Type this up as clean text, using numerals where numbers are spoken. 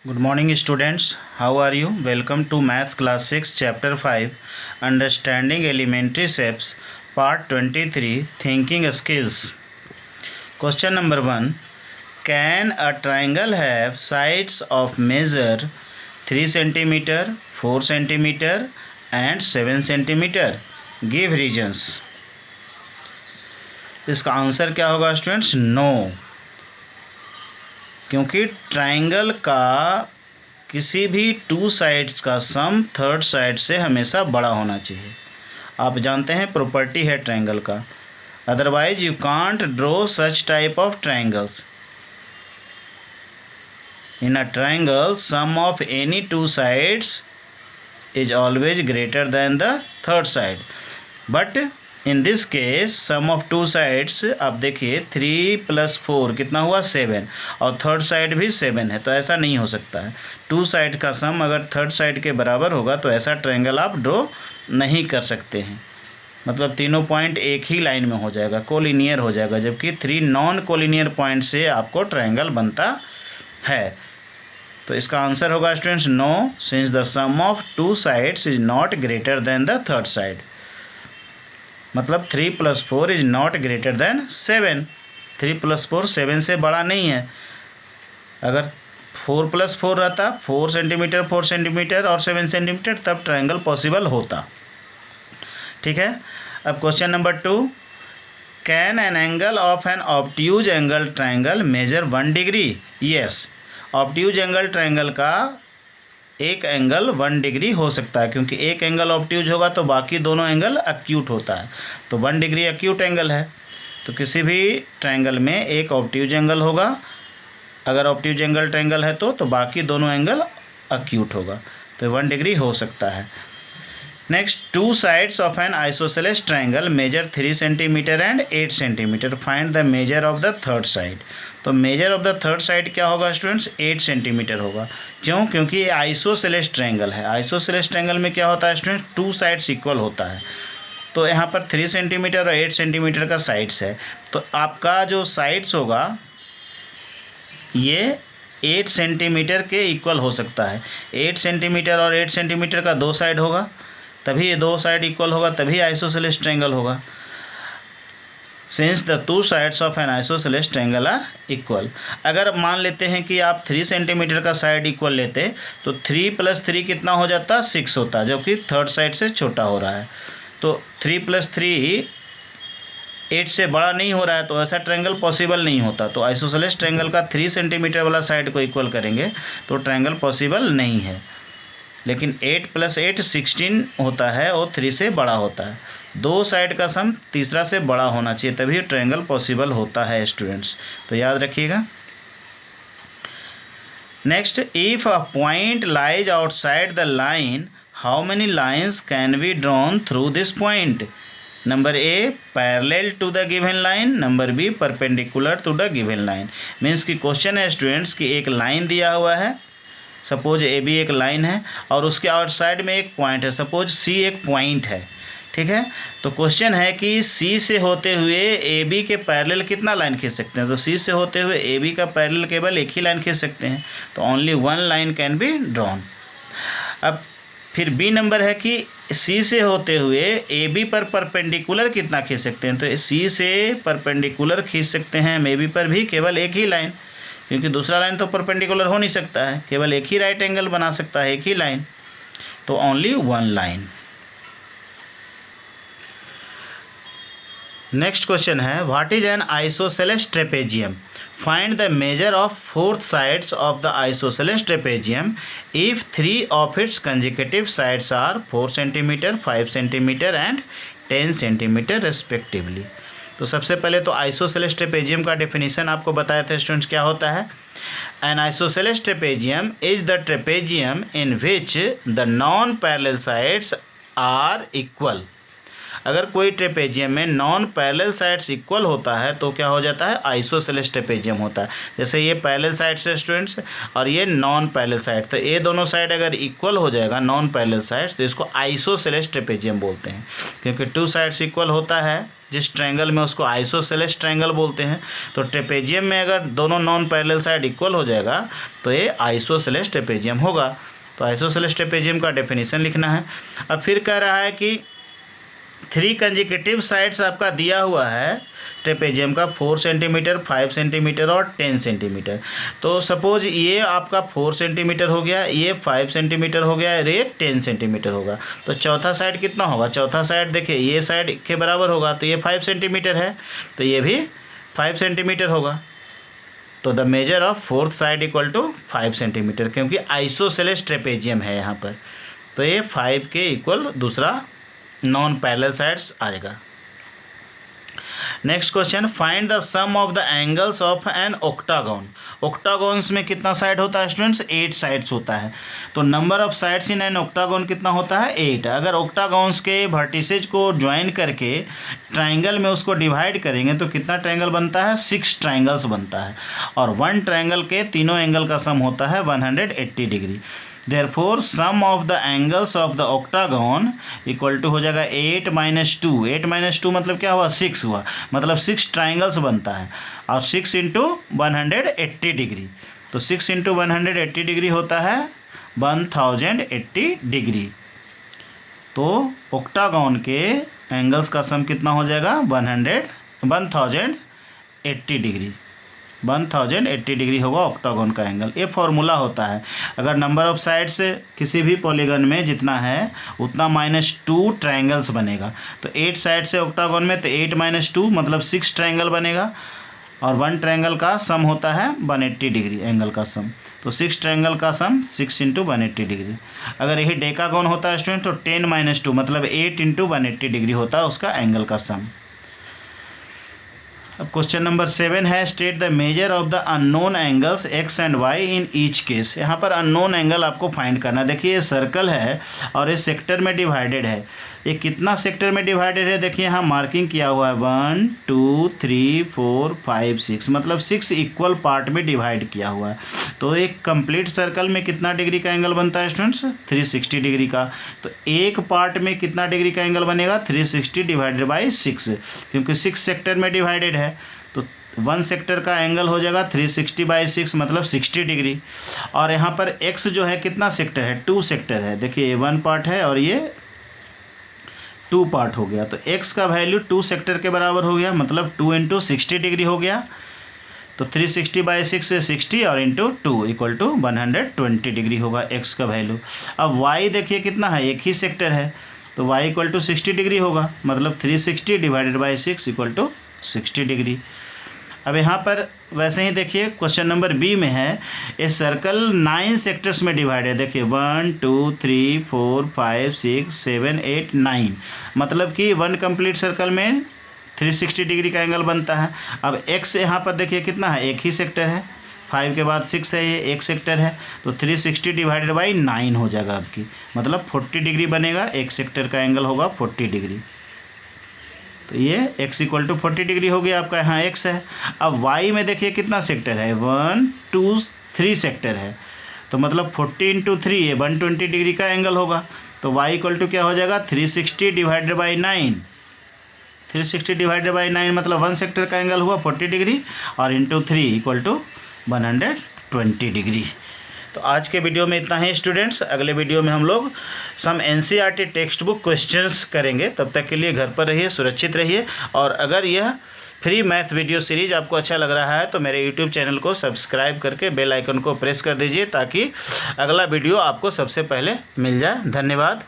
Good morning students, how are you? Welcome to Maths Class 6 Chapter 5 Understanding Elementary Shapes Part 23 Thinking Skills. Question number 1. Can a triangle have sides of measure 3 cm, 4 cm and 7 cm? Give reasons. इसका answer क्या होगा students? No, क्योंकि triangle का किसी भी two sides का सम third side से हमेशा बड़ा होना चाहिए। आप जानते हैं प्रॉपर्टी है ट्राइंगल का, otherwise you can't draw such type of triangles. In a triangle sum of any two sides is always greater than the third side, but in this case sum of two sides, आप देखिए 3 + 4 कितना हुआ 7, और third side भी 7 है, तो ऐसा नहीं हो सकता है। टू साइड का सम अगर थर्ड साइड के बराबर होगा तो ऐसा ट्रायंगल आप ड्रॉ नहीं कर सकते हैं। मतलब तीनों पॉइंट एक ही लाइन में हो जाएगा, कोलिनियर हो जाएगा, जबकि 3 नॉन कोलिनियर पॉइंट से आपको ट्रायंगल बनता है। तो इसका आंसर होगा students no, since the sum of two sides is not greater than the third side. मतलब 3 + 4 इज नॉट ग्रेटर देन 7। 3 + 4 7 से बड़ा नहीं है। अगर 4 + 4 रहता 4 सेंटीमीटर 4 सेंटीमीटर और 7 सेंटीमीटर, तब ट्रायंगल पॉसिबल होता। ठीक है। अब question number 2. Can an angle of an obtuse angle triangle measure 1 degree? Yes, obtuse angle triangle का एक एंगल 1 डिग्री हो सकता है, क्योंकि एक एंगल ऑब्ट्यूज होगा तो बाकी दोनों एंगल एक्यूट होता है। तो 1 डिग्री एक्यूट एंगल है, तो किसी भी ट्रायंगल में एक ऑब्ट्यूज एंगल होगा। अगर ऑब्ट्यूज एंगल ट्रायंगल है तो बाकी दोनों एंगल एक्यूट होगा, तो 1 डिग्री हो सकता है। Next, two sides of an isosceles triangle measure 3 centimetre and 8 centimetre, find the measure of the third side. तो measure of the third side क्या होगा स्टूडेंट्स? 8 सेंटीमीटर होगा। क्यों? क्योंकि ये आइसोसेलेस ट्रायंगल है। आइसोसेलेस ट्रायंगल में क्या होता है स्टूडेंट्स? टू साइड्स इक्वल होता है। तो यहाँ पर 3 सेंटीमीटर और 8 सेंटीमीटर का साइड्स है, तो आपका जो साइड्स होगा ये 8 सेंटीमीटर के इक्वल हो सकता है। 8 सेंटीमीटर और 8 सेंटीमीटर का 2 साइड होगा, तभी ये 2 साइड इक्वल होगा, तभी आइसोसेलेस ट्रायंगल होगा। Since the two sides of an isosceles triangle are equal. अगर मान लेते हैं कि आप 3 सेंटीमीटर का साइड इक्वल लेते तो 3 + 3 कितना हो जाता? 6 होता, जबकि थर्ड साइड से छोटा हो रहा है। तो 3 + 3 8 से बड़ा नहीं हो रहा है, तो ऐसा ट्रायंगल पॉसिबल नहीं होता। तो आइसोसेलेस ट्रायंगल का 3 सेंटीमीटर वाला साइड को इक्वल करेंगे तो ट्रायंगल पॉसिबल नहीं है। लेकिन 8 + 8 16 होता है और 3 से बड़ा होता है। 2 साइड का सम तीसरा से बड़ा होना चाहिए, तभी ट्रायंगल पॉसिबल होता है स्टूडेंट्स, तो याद रखिएगा। Next, if a point lies outside the line, how many lines can be drawn through this point? Number A, parallel to the given line, number B, perpendicular to the given line. Means की question है students कि एक line दिया हुआ है, suppose A B एक line है और उसके आउटसाइड में एक पॉइंट है, सपोज सी एक पॉइंट है। ठीक है, तो क्वेश्चन है कि सी से होते हुए ए बी के पैरेलल कितना लाइन खींच सकते हैं? तो सी से होते हुए ए बी का पैरेलल केवल एक ही लाइन खींच सकते हैं, तो only 1 line can be drawn. अब फिर बी नंबर है कि सी से होते हुए ए बी पर परपेंडिकुलर कितना खींच सकते हैं? तो सी से परपेंडिकुलर खींच सकते हैं ए बी पर भी केवल एक ही लाइन, क्योंकि दूसरा लाइन तो परपेंडिकुलर हो नहीं सकता है, केवल एक ही राइट एंगल बना सकता है एक ही लाइन, तो ओनली 1 लाइन। नेक्स्ट क्वेश्चन है, what is an isosceles trapezium? Find the measure of 4th sides of the isosceles trapezium if 3 of its consecutive sides are 4 centimetre 5 centimetre and 10 centimetre respectively. तो सबसे पहले तो isosceles trapezium का definition आपको बताया था students, क्या होता है? An isosceles trapezium is the trapezium in which the non parallel sides are equal. अगर कोई ट्रेपेजियम में नॉन पैरेलल साइड्स इक्वल होता है तो क्या हो जाता है, आइसोसेलेस ट्रेपेजियम होता है। जैसे ये पैरेलल साइड्स है स्टूडेंट्स और ये नॉन पैरेलल साइड, तो ये दोनों साइड अगर इक्वल हो जाएगा नॉन पैरेलल साइड्स तो इसको आइसोसेलेस ट्रेपेजियम बोलते हैं, क्योंकि टू साइड्स इक्वल होता है जिस ट्रायंगल में उसको आइसोसेलेस ट्रायंगल बोलते हैं। तो ट्रेपेजियम में अगर दोनों नॉन पैरेलल साइड इक्वल हो जाएगा तो ये आइसोसेलेस ट्रेपेजियम होगा। तो आइसोसेलेस ट्रेपेजियम का डेफिनेशन लिखना है। अब फिर कह रहा है कि 3 कंजिक्यूटिव साइड्स आपका दिया हुआ है ट्रेपेजियम का 4 सेंटीमीटर, 5 सेंटीमीटर और 10 सेंटीमीटर। तो सपोज ये आपका 4 सेंटीमीटर हो गया, ये 5 सेंटीमीटर हो गया, ये 10 सेंटीमीटर होगा। तो चौथा साइड कितना होगा, चौथा साइड देखिए ये साइड के बराबर होगा, तो ये 5 सेंटीमीटर है तो ये भी 5 सेंटीमीटर होगा। तो the measure of fourth side equal to 5 centimetre, क्योंकि आइसोसेलेस ट्रेपेजियम है यहाँ पर, तो ये 5 के इक्वल दूसरा नॉन पैरेलल साइड्स आएगा। Next question, find the sum of the angles of an octagon. Octagons में कितना साइड होता है स्टूडेंट्स, 8 साइड्स होता है। तो number of sides in an octagon कितना होता है, 8। अगर ऑक्टागन्स के वर्टिसेज को ज्वाइन करके ट्रायंगल में उसको डिवाइड करेंगे तो कितना ट्रायंगल बनता है, 6 ट्रायंगल्स बनता है। और 1 ट्रायंगल के तीनों एंगल का सम होता है 180 डिग्री। Therefore sum of the angles of the octagon equal to हो जाएगा 8 - 2। 8 - 2 मतलब क्या हुआ, 6 हुआ, मतलब 6 ट्राइंगल्स बनता है। और 6 × 180 डिग्री, तो 6 × 180 डिग्री होता है 1080 डिग्री। तो ऑक्टागन के एंगल्स का सम कितना हो जाएगा 1080 डिग्री। 1080 डिग्री होगा ऑक्टागन का एंगल। ये फॉर्मूला होता है, अगर नंबर ऑफ साइड्स किसी भी पॉलीगन में जितना है उतना -2 ट्रायंगल्स बनेगा। तो 8 साइड से ऑक्टागन में, तो 8 - 2 मतलब 6 ट्रायंगल बनेगा। और 1 ट्रायंगल का सम होता है 180 डिग्री एंगल का सम। तो 6 ट्रायंगल का सम 6 × 180 डिग्री। अगर यही डेकागन होता है स्टूडेंट तो 10 - 2 मतलब 8 × 180 डिग्री होता है उसका एंगल का सम। अब क्वेश्चन नंबर 7 है, state the measure of the unknown angles X and Y in each case. यहाँ पर अननोन एंगल आपको फाइंड करना है। देखिए ये सर्कल है और ये सेक्टर में डिवाइडेड है। ये कितना सेक्टर में डिवाइडेड है, देखिए यहाँ मार्किंग किया हुआ है 1 2 3 4 5 6, मतलब 6 इक्वल पार्ट में डिवाइड किया हुआ है। तो एक कंप्लीट सर्कल में कितना डिग्री का एंगल बनता है स्टूडेंट्स, 360 डिग्री का। तो एक पार्ट में कितना डिग्री का एंगल बनेगा, 360 / 6, क्योंकि 6 सेक्टर में डिवाइडेड है। तो 1 सेक्टर का एंगल हो जाएगा 360/6 मतलब 60 डिग्री। और यहाँ पर x जो है कितना सेक्टर है, 2 सेक्टर है। देखिए ये 1 पार्ट है और ये 2 पार्ट हो गया। तो x का वैल्यू 2 सेक्टर के बराबर हो गया, मतलब 2 × 60 डिग्री हो गया। तो 360/6 से 60 और × 2 इक्वल टू 120 डिग्री होगा x का वैल्यू। अब y देखिए कितना है, एक ही सेक्टर है, तो y इक्वल टू 60 डिग्री होगा, मतलब 360 / 6 इक्वल टू 60 डिग्री। अब यहाँ पर वैसे ही देखिए क्वेश्चन नंबर बी में है, ए सर्कल 9 सेक्टर्स में डिवाइड है। देखिए 1 2 3 4 5 6 7 8 9, मतलब कि 1 कंप्लीट सर्कल में 360 डिग्री का एंगल बनता है। अब x यहाँ पर देखिए कितना है, एक ही सेक्टर है, 5 के बाद 6 है, ये एक सेक्टर है। तो 360 / 9 हो जाएगा आपकी, मतलब 40 डिग्री बनेगा। एक सेक्टर का एंगल होगा 40 डिग्री। तो ये x इक्वल टू 40 डिग्री हो गया आपका, यहाँ x है। अब y में देखिए कितना सेक्टर है, 1 2 3 सेक्टर है, तो मतलब 40 × 3 ये 120 डिग्री का एंगल होगा। तो y इक्वल टू क्या हो जाएगा, 360 / 9। 360 / 9 मतलब 1 सेक्टर का एंगल हुआ 40 डिग्री और × 3 इक्वल टू 120 डिग्री। तो आज के वीडियो में इतना ही स्टूडेंट्स। अगले वीडियो में हम लोग सम NCERT टेक्स्ट बुक क्वेश्चंस करेंगे। तब तक के लिए घर पर रहिए, सुरक्षित रहिए। और अगर यह फ्री मैथ वीडियो सीरीज आपको अच्छा लग रहा है तो मेरे यूट्यूब चैनल को सब्सक्राइब करके बेल आइकन को प्रेस कर दीजिए, ताकि अगला वीडियो आपको सबसे पहले मिल जाए। धन्यवाद।